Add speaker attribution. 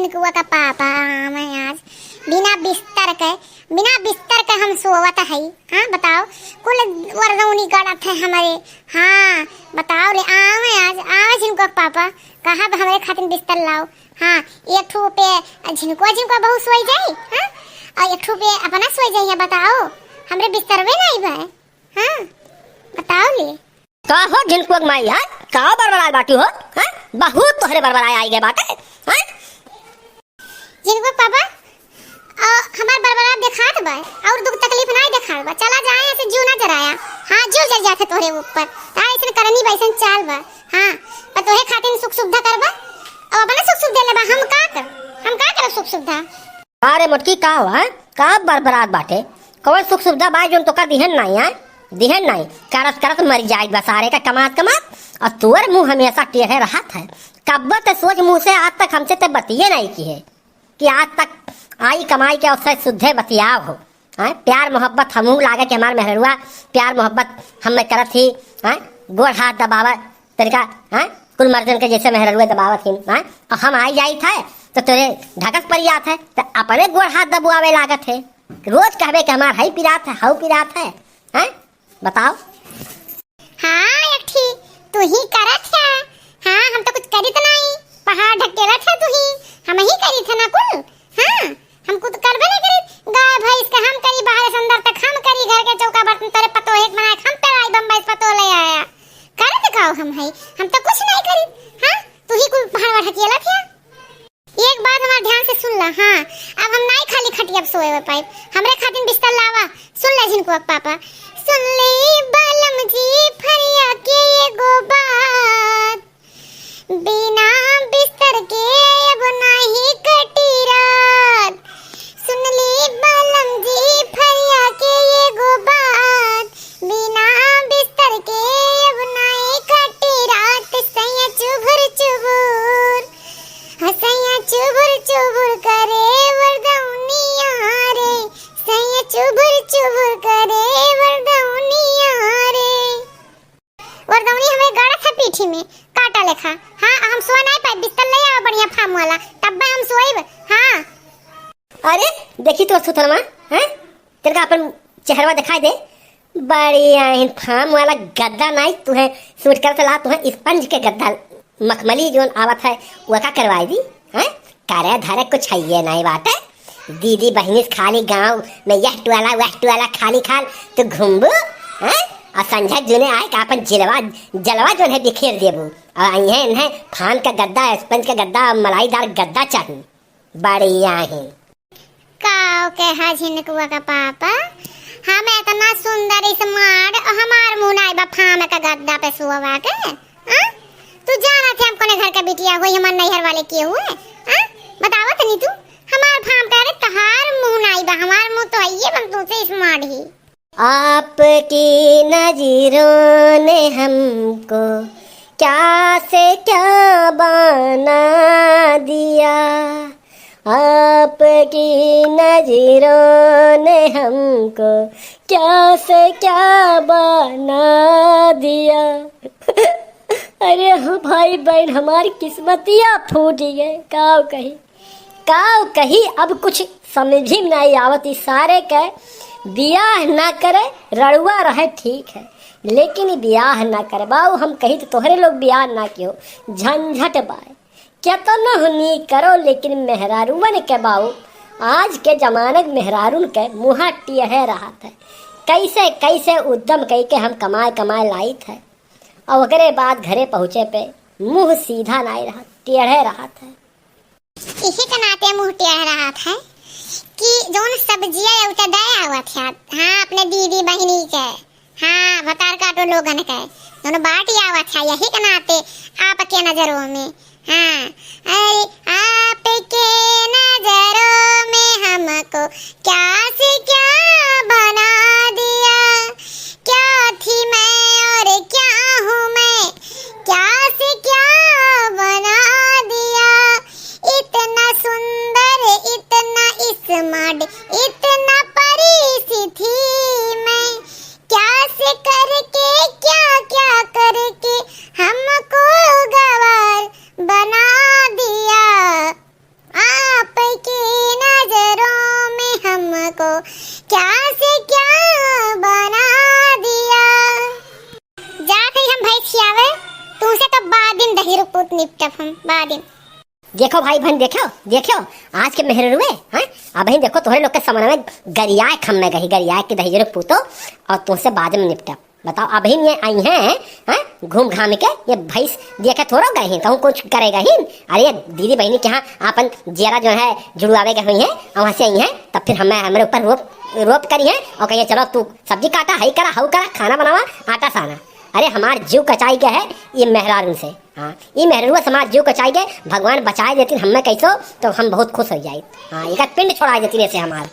Speaker 1: झिनकुआ का पापा मैं आज बिना बिस्तर के हम सोवत है। हाँ बताओ, कुल वरदौनी गड़त है हमारे। हाँ बताओ ले आवे झिनकुआ का पापा, कहा हमारे खातिर बिस्तर लाओ। हाँ एक ठो पे झिनकुआ बहुत सोई जाई, हाँ और एक ठो पे अपना सोई जाई। बताओ हमरे बिस्तर में नहीं बा। हाँ बताओ ले
Speaker 2: का हो झिनकुआ माई है का बरबराए बाटी हो? हैं बहुत तोहरे बरबराए आई गए बाटे। हैं
Speaker 1: झिनकुआ पापा हमार बरबरा दिखात बा और दुख तकलीफ नहीं दिखात बा। चला जाए ऐसे जीव ना जराया। हाँ जीव जल जाते तोहरे ऊपर। हाँ ऐसे करनी बैसन चाल बा। हाँ पर तोहे खातिर सुख सुविधा करबा और अपना सुख सुविधा लेबा। हम का कर सुख सुविधा?
Speaker 2: अरे मोटकी का हो है का बरबरात बाटे? कौन सुख सुविधा बा जोन तो का दिहन नहीं है? दिहन नहीं करत मर जाए बस सारे का कमात और तोर मुंह हमेशा टेढ़े रहत है। कब ते सोच मुंह से आज तक हमसे ते बतिये नहीं की है कि आज तक आई कमाई के अवसर शुद्धे बतियाव हो। हैं प्यार मोहब्बत हमू लागे कि हमार मेहरुआ प्यार मोहब्बत हमें करत ही। हैं गोड़ हाथ दबावा तरीका हैं कुल मर्दन के जैसे मेहरुआ दबावत ही। हैं और हम आई जाई था तो तेरे ढकस पड़ जात है तो अपने गोड़ हाथ दबावे लागत है। रोज कहबे कि हमार हई पिरात है हऊ पिरात है। हैं बताओ।
Speaker 1: हाँ एकठी तू ही करत है। हाँ हम तो कुछ करित नहीं, पहाड़ ढकेलत है तू ही। हम ही करी थे ना कुल। हाँ हम कुछ करबे नहीं करी। गाय भैंस के हम करी, बाहर से अंदर तक हम करी, घर के चौका बर्तन तेरे पतो एक बनाए हम पे आई बम्बई पतो ले आया। कर दिखाओ हम तो कुछ नहीं करी। हाँ तू ही कुल पहाड़ ढकेलत है। एक बात हमारे ध्यान से सुन ला। हाँ अब हम नहीं खाली खटिया पे सोए पाए, हमरे खातिर बिस्तर लावा। सुन ले झिनकुआ पापा, सुन ले बालम जी फरिया के एगो बात, बिना बिस्तर के अब नहीं कटी रात। सुन ले बालम जी फरिया के एगो बात, बिना बिस्तर के अब नहीं कटी रात। सैया चुभुर चुभुर हसैया चुभुर चुभुर करे वरदौनिया रे, सैया चुभुर चुभुर करे वरदौनिया रे। वरदौनी हमें गड़त है पीठी में काटा लेखा। हाँ हम सो नहीं पाए, बिस्तर ले आओ बढ़िया फार्म वाला तब हम सोएब। हाँ
Speaker 2: अरे देखी तो सुथरमा हैं तेरे अपन चेहरा दिखाई दे बढ़िया फार्म वाला गद्दा नहीं तुहे सूट कर ला तुहे स्पंज के गद्दा मखमली जोन आवत है वो का करवाई दी। हैं करे धरे कुछ है ये नहीं बात है। दीदी बहनी खाली गांव में यह टुआला खाली खाल तो घूमबू। हैं और संझा जुने आए का अपन जलवा जो है बिखेर देबू और यह है फान का गद्दा स्पंज का गद्दा मलाईदार गद्दा चाहिए बढ़िया है।
Speaker 1: काओ के हा झिनकुआ का पापा हम इतना सुंदर स्मार्ट हमार मुंह नहीं बा फाम का गद्दा पे सोवा के। हां तू जाना थे हमको ने घर का बिटिया होई हमार नैहर वाले के हुए। हां बतावत नहीं तू हमार फाम पे तहार मुंह नहीं बा, हमार मुंह तो है बन तू से स्मार्ट ही।
Speaker 2: आपकी नजरों ने हमको क्या से क्या बना दिया, आपकी नजरों ने हमको क्या से क्या बना दिया। अरे हाँ भाई बहन हमारी किस्मतियाँ फूट गए। काव कही अब कुछ समझ ही नहीं आवत। सारे के बियाह ना करे रड़ुआ रहे ठीक है, लेकिन बियाह ना करे बाऊ हम कही तो तोहरे लोग बियाह ना कियो झंझट बाय क्या तो न हुनी करो। लेकिन मेहरारून के बाऊ आज के जमाने मेहरारून के मुँह टेढ़े रहा था। कैसे उद्यम कही के हम कमाए लाई थे और अगरे बाद घरे पहुँचे पे मुँह सीधा नहीं रहा टेढ़े रहा था।
Speaker 1: इसी के नाते मुँह टेढ़ रहा था कि जोन सब्जियां उते दे आवत है। हाँ अपने दीदी बहनी के, हाँ भतार काटो लोगन के दोनों बाटी आवत है। यही के नाते आपके नजरों में। हाँ अरे आपके नजरों में हमको क्या से क्या बना दिया, क्या थी मैं और क्या हूँ मैं, क्या से क्या बना दिया। इतना सुंदर इतना स्मार्ट इतना परिस्थिति में, क्या से करके क्या करके हमको गवार बना दिया। रुक पुत निपटब हम बादिन।
Speaker 2: देखो भाई बहन, देखो देखो आज के मेहरुए हैं। अब बहन देखो तोहरे लोग के समझ में गरियाए खम्मे गही गरियाए के दही रुक पूतो और तुमसे बाद में निपटा। बताओ अब ये आई हैं घूम घाम के ये भैंस देखे थोड़ा गए हैं कहूँ कुछ करेगा ही। अरे दीदी बहनी के यहाँ अपन जेरा जो है जुड़वावे गए हुई है और वहाँ से आई हैं तब फिर हमारे ऊपर रोप करी है और कहिए चलो तू सब्जी काटा हई करा हऊ करा खाना बनावा आटा साना। अरे हमार जीव कचाई के है ये मेहरारू से। हाँ ये मेहरुआ समाज जीव कचाई के भगवान बचाए देती हमें कैसो तो हम बहुत खुश हो जाए। हाँ एक पिंड छोड़ा देती ऐसे हमार।